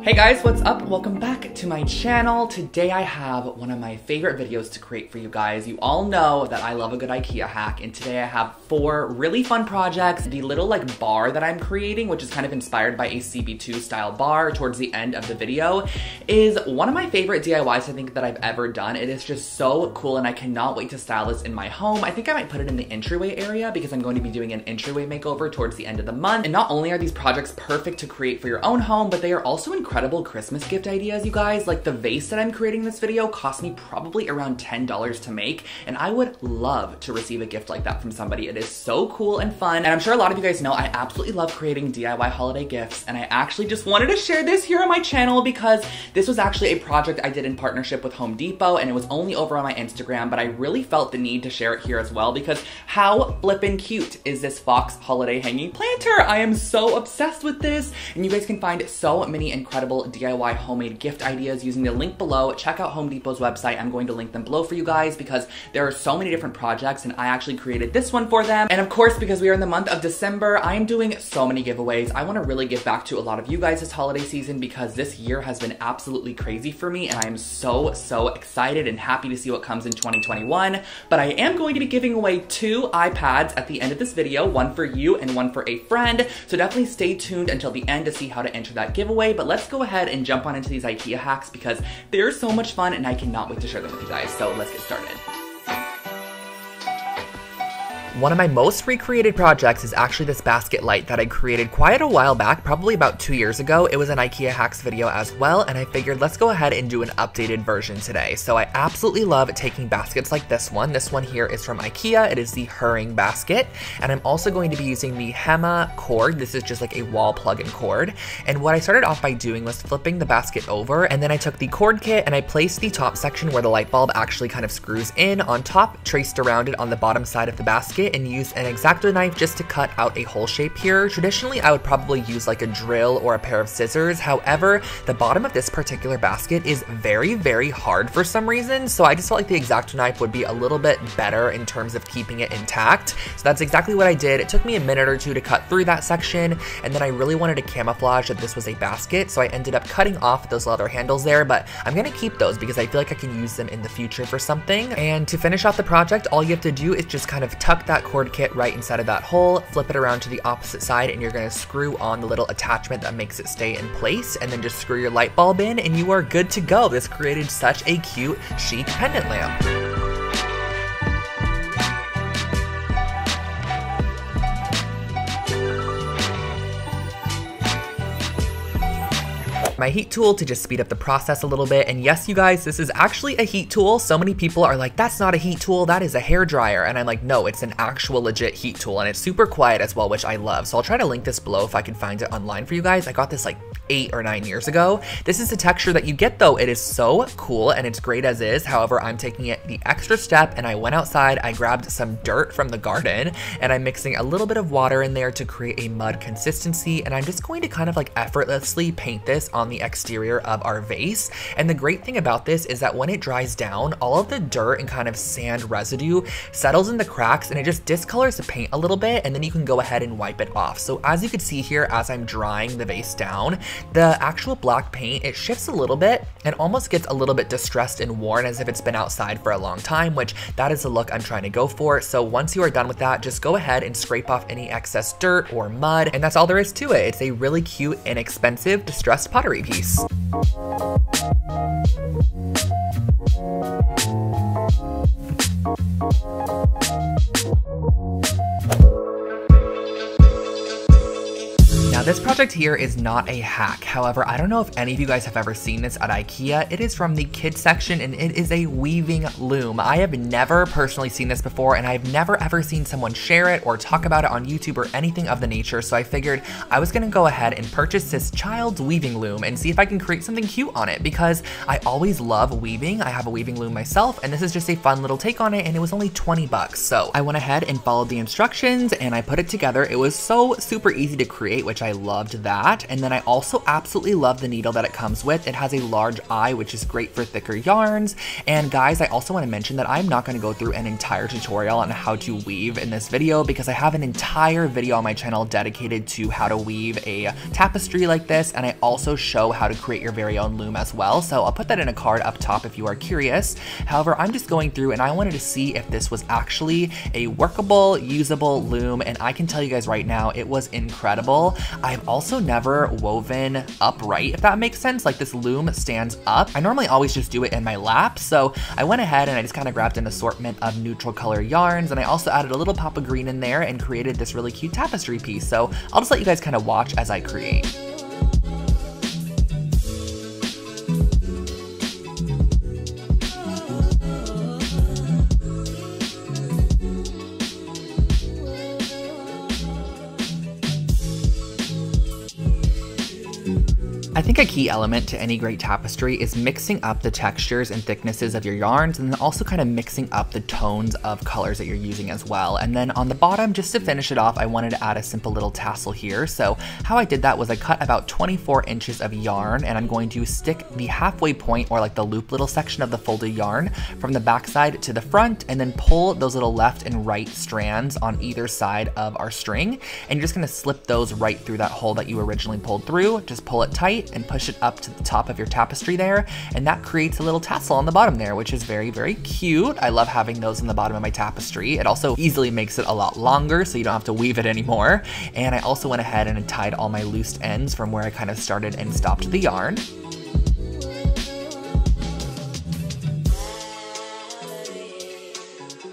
Hey guys, what's up? Welcome back to my channel. Today I have one of my favorite videos to create for you guys. You all know that I love a good IKEA hack, and today I have 4 really fun projects. The little bar that I'm creating, which is kind of inspired by a CB2 style bar towards the end of the video, is one of my favorite DIYs I think that I've ever done. It is just so cool and I cannot wait to style this in my home. I think I might put it in the entryway area because I'm going to be doing an entryway makeover towards the end of the month. And not only are these projects perfect to create for your own home, but they are also incredible Christmas gift ideas, you guys. Like the vase that I'm creating in this video cost me probably around $10 to make, and I would love to receive a gift like that from somebody. It is so cool and fun, and I'm sure a lot of you guys know I absolutely love creating DIY holiday gifts, and I actually just wanted to share this here on my channel because this was actually a project I did in partnership with Home Depot, and it was only over on my Instagram, but I really felt the need to share it here as well because how flippin' cute is this Fox holiday hanging planter? I am so obsessed with this, and you guys can find so many incredible DIY homemade gift ideas using the link below. Check out Home Depot's website. I'm going to link them below for you guys because there are so many different projects, and I actually created this one for them. And of course, because we are in the month of December, I am doing so many giveaways. I want to really give back to a lot of you guys this holiday season because this year has been absolutely crazy for me, and I am so excited and happy to see what comes in 2021. But I am going to be giving away 2 iPads at the end of this video, one for you and one for a friend. So definitely stay tuned until the end to see how to enter that giveaway. But let's go ahead and jump on into these IKEA hacks because they're so much fun and I cannot wait to share them with you guys. So let's get started. One of my most recreated projects is actually this basket light that I created quite a while back, probably about 2 years ago. It was an IKEA hacks video as well, and I figured let's go ahead and do an updated version today. So I absolutely love taking baskets like this one. This one here is from IKEA. It is the Herring basket, and I'm also going to be using the Hema cord. This is just like a wall plug-in cord. And what I started off by doing was flipping the basket over, and then I took the cord kit and I placed the top section where the light bulb actually kind of screws in on top, traced around it on the bottom side of the basket, and used an X-Acto knife just to cut out a hole shape here. Traditionally, I would probably use like a drill or a pair of scissors. However, the bottom of this particular basket is very hard for some reason, so I just felt like the X-Acto knife would be a little bit better in terms of keeping it intact. So that's exactly what I did. It took me a minute or 2 to cut through that section, and then I really wanted to camouflage that this was a basket, so I ended up cutting off those leather handles there, but I'm gonna keep those because I feel like I can use them in the future for something. And to finish off the project, all you have to do is just kind of tuck that cord kit right inside of that hole, flip it around to the opposite side, and you're gonna screw on the little attachment that makes it stay in place, and then just screw your light bulb in and you are good to go. This created such a cute, chic pendant lamp. My heat tool to just speed up the process a little bit. And yes, you guys, this is actually a heat tool. So many people are like, that's not a heat tool, that is a hair dryer. And I'm like, no, it's an actual legit heat tool, and it's super quiet as well, which I love. So I'll try to link this below if I can find it online for you guys. I got this like 8 or 9 years ago. This is the texture that you get though. It is so cool and it's great as is. However, I'm taking it the extra step, and I went outside, I grabbed some dirt from the garden, and I'm mixing a little bit of water in there to create a mud consistency. And I'm just going to kind of like effortlessly paint this on the exterior of our vase. And the great thing about this is that when it dries down, all of the dirt and kind of sand residue settles in the cracks, and it just discolors the paint a little bit, and then you can go ahead and wipe it off. So as you can see here, as I'm drying the vase down, the actual black paint, it shifts a little bit and almost gets a little bit distressed and worn as if it's been outside for a long time, which that is the look I'm trying to go for. So once you are done with that, just go ahead and scrape off any excess dirt or mud, and that's all there is to it. It's a really cute, inexpensive, distressed pottery piece. Now this project here is not a hack. However, I don't know if any of you guys have ever seen this at IKEA. It is from the kids section, and it is a weaving loom. I have never personally seen this before, and I've never ever seen someone share it or talk about it on YouTube or anything of the nature. So I figured I was gonna go ahead and purchase this child's weaving loom and see if I can create something cute on it, because I always love weaving. I have a weaving loom myself, and this is just a fun little take on it, and it was only 20 bucks. So I went ahead and followed the instructions and I put it together. It was so super easy to create, which I loved that. And then I also absolutely love the needle that it comes with. It has a large eye, which is great for thicker yarns. And guys, I also want to mention that I'm not going to go through an entire tutorial on how to weave in this video because I have an entire video on my channel dedicated to how to weave a tapestry like this, and I also show how to create your very own loom as well. So I'll put that in a card up top if you are curious. However, I'm just going through and I wanted to see if this was actually a workable, usable loom, and I can tell you guys right now, it was incredible. I've also never woven upright, if that makes sense. Like, this loom stands up. I normally always just do it in my lap, so I went ahead and I just kind of grabbed an assortment of neutral color yarns, and I also added a little pop of green in there and created this really cute tapestry piece. So I'll just let you guys kind of watch as I create. I think a key element to any great tapestry is mixing up the textures and thicknesses of your yarns, and then also kind of mixing up the tones of colors that you're using as well. And then on the bottom, just to finish it off, I wanted to add a simple little tassel here. So how I did that was I cut about 24 inches of yarn, and I'm going to stick the halfway point, or like the loop little section of the folded yarn, from the back side to the front, and then pull those little left and right strands on either side of our string. And you're just gonna slip those right through that hole that you originally pulled through. Just pull it tight and push it up to the top of your tapestry there, and that creates a little tassel on the bottom there, which is very, very cute. I love having those on the bottom of my tapestry. It also easily makes it a lot longer, so you don't have to weave it anymore. And I also went ahead and tied all my loose ends from where I kind of started and stopped the yarn.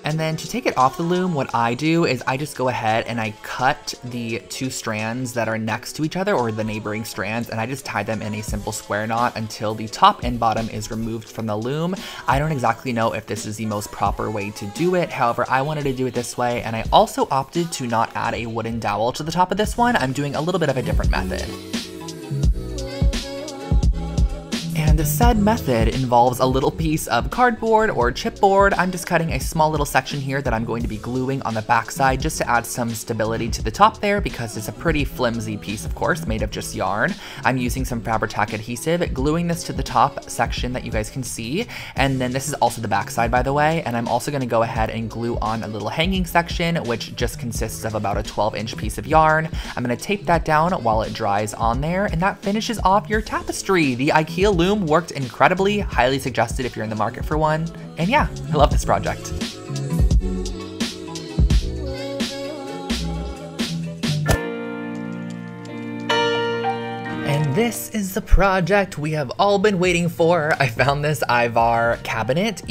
And then to take it off the loom, what I do is I just go ahead and I cut the two strands that are next to each other, or the neighboring strands, and I just tie them in a simple square knot until the top and bottom is removed from the loom. I don't exactly know if this is the most proper way to do it. However, I wanted to do it this way, and I also opted to not add a wooden dowel to the top of this one. I'm doing a little bit of a different method. And said method involves a little piece of cardboard or chipboard. I'm just cutting a small little section here that I'm going to be gluing on the back side just to add some stability to the top there, because it's a pretty flimsy piece, of course, made of just yarn. I'm using some Fabri-Tac adhesive, gluing this to the top section that you guys can see. And then this is also the back side, by the way. And I'm also gonna go ahead and glue on a little hanging section, which just consists of about a 12-inch piece of yarn. I'm gonna tape that down while it dries on there, and that finishes off your tapestry. The IKEA loom worked incredibly, highly suggested if you're in the market for one. And yeah, I love this project. And this is the project we have all been waiting for. I found this Ivar cabinet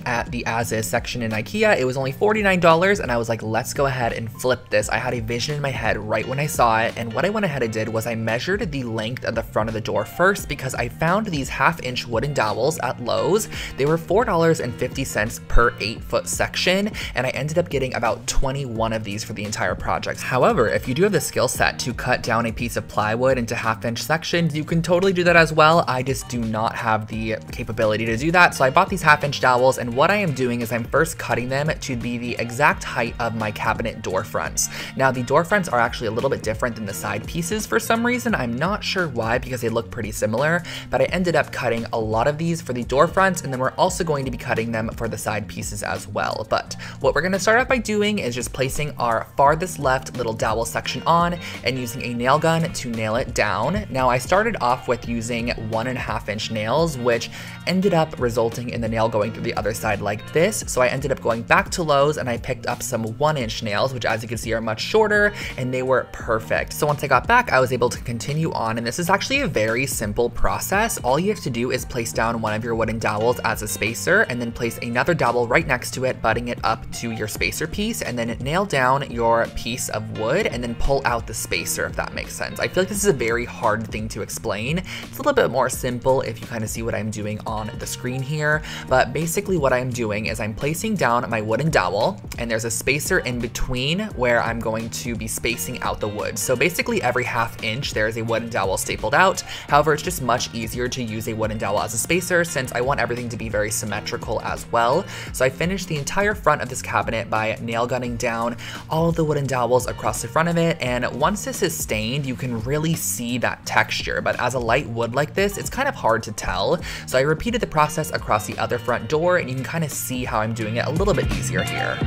at the As Is section in IKEA. It was only $49, and I was like, let's go ahead and flip this. I had a vision in my head right when I saw it, and what I went ahead and did was I measured the length of the front of the door first, because I found these 1/2-inch wooden dowels at Lowe's. They were $4.50 per 8-foot section, and I ended up getting about 21 of these for the entire project. However, if you do have the skill set to cut down a piece of plywood into 1/2-inch sections, you can totally do that as well. I just do not have the capability to do that. So I bought these 1/2-inch dowels, and what I am doing is I'm first cutting them to be the exact height of my cabinet door fronts. Now, the door fronts are actually a little bit different than the side pieces for some reason. I'm not sure why, because they look pretty similar, but I ended up cutting a lot of these for the door fronts, and then we're also going to be cutting them for the side pieces as well. But what we're gonna start off by doing is just placing our farthest left little dowel section on and using a nail gun to nail it down. Now, I started off with using 1.5-inch nails, which ended up resulting in the nail going through the other side like this. So I ended up going back to Lowe's and I picked up some 1-inch nails, which, as you can see, are much shorter, and they were perfect. So once I got back, I was able to continue on, and this is actually a very simple process. All you have to do is place down one of your wooden dowels as a spacer, and then place another dowel right next to it, butting it up to your spacer piece, and then nail down your piece of wood, and then pull out the spacer, if that makes sense. I feel like this is a very hard thing to explain. It's a little bit more simple if you kind of see what I'm doing on the screen here, but basically what I'm doing is I'm placing down my wooden dowel, and there's a spacer in between where I'm going to be spacing out the wood. So basically every ½ inch there is a wooden dowel stapled out. However, it's just much easier to use a wooden dowel as a spacer since I want everything to be very symmetrical as well. So I finished the entire front of this cabinet by nail gunning down all of the wooden dowels across the front of it, and once this is stained, you can really see that texture, but as a light wood like this, it's kind of hard to tell. So I repeated the process across the other front door, and you can kind of see how I'm doing it a little bit easier here.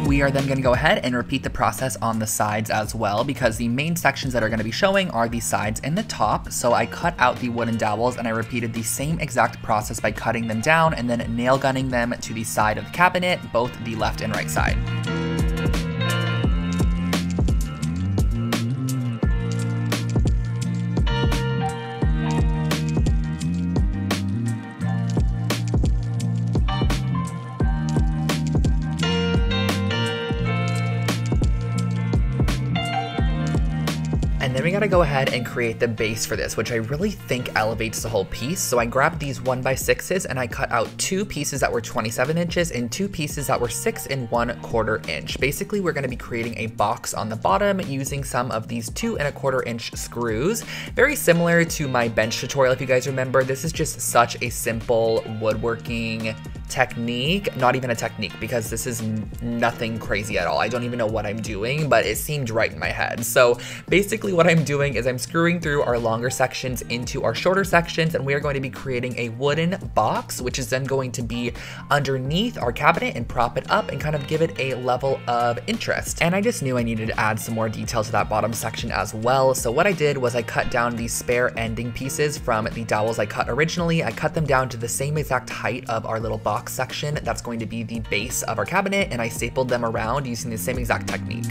We are then going to go ahead and repeat the process on the sides as well, because the main sections that are going to be showing are the sides and the top. So I cut out the wooden dowels and I repeated the same exact process by cutting them down and then nail gunning them to the side of the cabinet, both the left and right side. And then we gotta go ahead and create the base for this, which I really think elevates the whole piece. So I grabbed these 1x6s and I cut out 2 pieces that were 27 inches and 2 pieces that were 6 1/4 inch. Basically, we're gonna be creating a box on the bottom using some of these 2 1/4 inch screws. Very similar to my bench tutorial, if you guys remember. This is just such a simple woodworking technique, not even a technique, because this is nothing crazy at all. I don't even know what I'm doing, but it seemed right in my head. So basically what I'm doing is I'm screwing through our longer sections into our shorter sections, and we are going to be creating a wooden box, which is then going to be underneath our cabinet and prop it up and kind of give it a level of interest. And I just knew I needed to add some more detail to that bottom section as well. So what I did was I cut down these spare ending pieces from the dowels I cut originally. I cut them down to the same exact height of our little box section that's going to be the base of our cabinet, and I stapled them around using the same exact technique.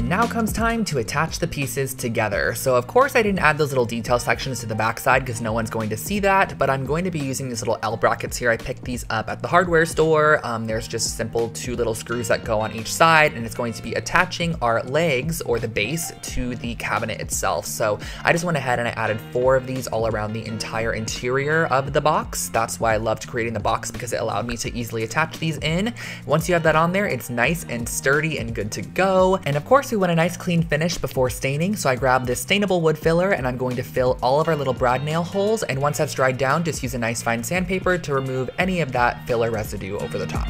Now comes time to attach the pieces together. So of course I didn't add those little detail sections to the backside because no one's going to see that, but I'm going to be using these little L brackets here. I picked these up at the hardware store. There's just simple 2 little screws that go on each side, and it's going to be attaching our legs or the base to the cabinet itself. So I just went ahead and I added 4 of these all around the entire interior of the box. That's why I loved creating the box, because it allowed me to easily attach these in. Once you have that on there, it's nice and sturdy and good to go. And of course we want a nice clean finish before staining, so I grabbed this stainable wood filler and I'm going to fill all of our little brad nail holes, and once that's dried down, just use a nice fine sandpaper to remove any of that filler residue over the top.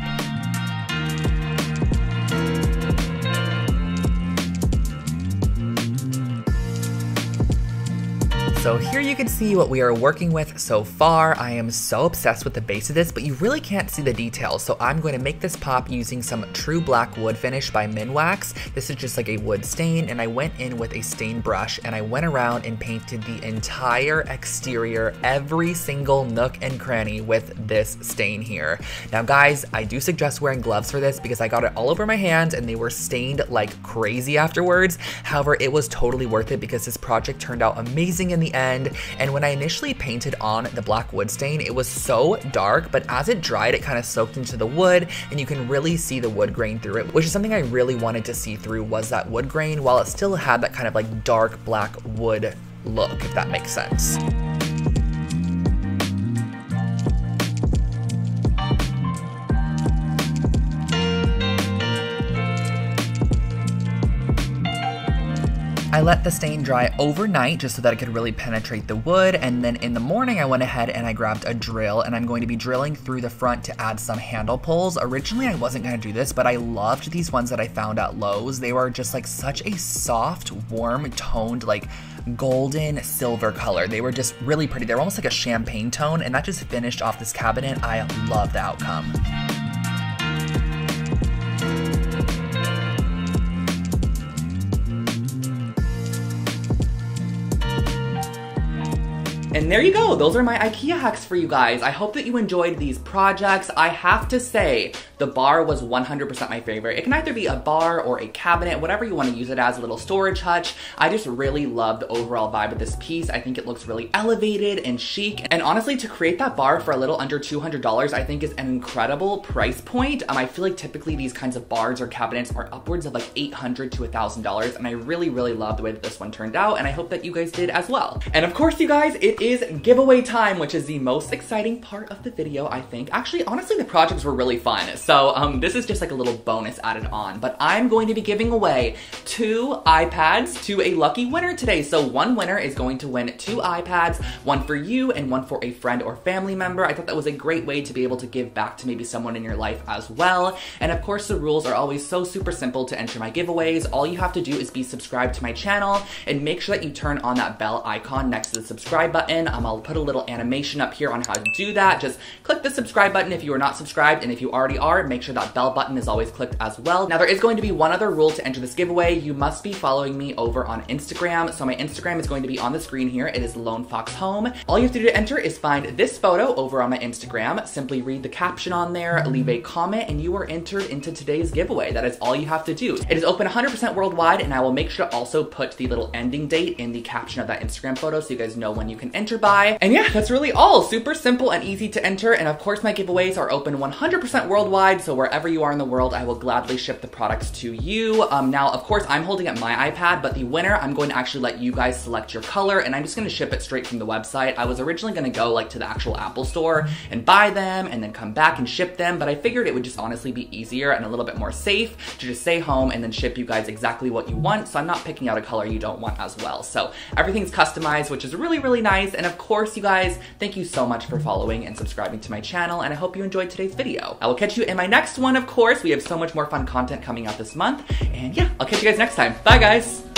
So here you can see what we are working with so far. I am so obsessed with the base of this, but you really can't see the details. So I'm going to make this pop using some True Black Wood Finish by Minwax. This is just like a wood stain, and I went in with a stain brush and I went around and painted the entire exterior, every single nook and cranny with this stain here. Now guys, I do suggest wearing gloves for this because I got it all over my hands and they were stained like crazy afterwards. However, it was totally worth it because this project turned out amazing in the end. And when I initially painted on the black wood stain, it was so dark, but as it dried, it kind of soaked into the wood and you can really see the wood grain through it, which is something I really wanted to see through, was that wood grain, while it still had that kind of like dark black wood look, if that makes sense. I let the stain dry overnight just so that it could really penetrate the wood, and then in the morning I went ahead and I grabbed a drill and I'm going to be drilling through the front to add some handle pulls. Originally I wasn't going to do this, but I loved these ones that I found at Lowe's. They were just like such a soft, warm toned, like golden silver color. They were just really pretty. They were almost like a champagne tone, and that just finished off this cabinet. I love the outcome. And there you go. Those are my IKEA hacks for you guys. I hope that you enjoyed these projects. I have to say, the bar was 100% my favorite. It can either be a bar or a cabinet, whatever you want to use it as, a little storage hutch. I just really love the overall vibe of this piece. I think it looks really elevated and chic. And honestly, to create that bar for a little under $200, I think is an incredible price point. I feel like typically these kinds of bars or cabinets are upwards of like $800 to $1,000. And I really, really love the way that this one turned out. And I hope that you guys did as well. And of course, you guys, it is giveaway time, which is the most exciting part of the video, I think. Actually, honestly, the projects were really fun. So this is just like a little bonus added on, but I'm going to be giving away 2 iPads to a lucky winner today. So one winner is going to win 2 iPads, one for you and one for a friend or family member. I thought that was a great way to be able to give back to maybe someone in your life as well. And of course, the rules are always so super simple to enter my giveaways. All you have to do is be subscribed to my channel and make sure that you turn on that bell icon next to the subscribe button. I'll put a little animation up here on how to do that. Just click the subscribe button if you are not subscribed, and if you already are, make sure that bell button is always clicked as well. Now, there is going to be one other rule to enter this giveaway. You must be following me over on Instagram. So my Instagram is going to be on the screen here. It is Lone Fox Home. All you have to do to enter is find this photo over on my Instagram. Simply read the caption on there, leave a comment, and you are entered into today's giveaway. That is all you have to do. It is open 100% worldwide, and I will make sure to also put the little ending date in the caption of that Instagram photo so you guys know when you can enter by. And yeah, that's really all. Super simple and easy to enter. And of course, my giveaways are open 100% worldwide. So wherever you are in the world, I will gladly ship the products to you. Now, of course, I'm holding up my iPad, but the winner, I'm going to actually let you guys select your color, and I'm just going to ship it straight from the website. I was originally going to go like to the actual Apple store and buy them and then come back and ship them, but I figured it would just honestly be easier and a little bit more safe to just stay home and then ship you guys exactly what you want. So I'm not picking out a color you don't want as well. So everything's customized, which is really, really nice. And of course, you guys, thank you so much for following and subscribing to my channel, and I hope you enjoyed today's video. I will catch you in my next one, of course. We have so much more fun content coming out this month, and yeah, I'll catch you guys next time. Bye, guys!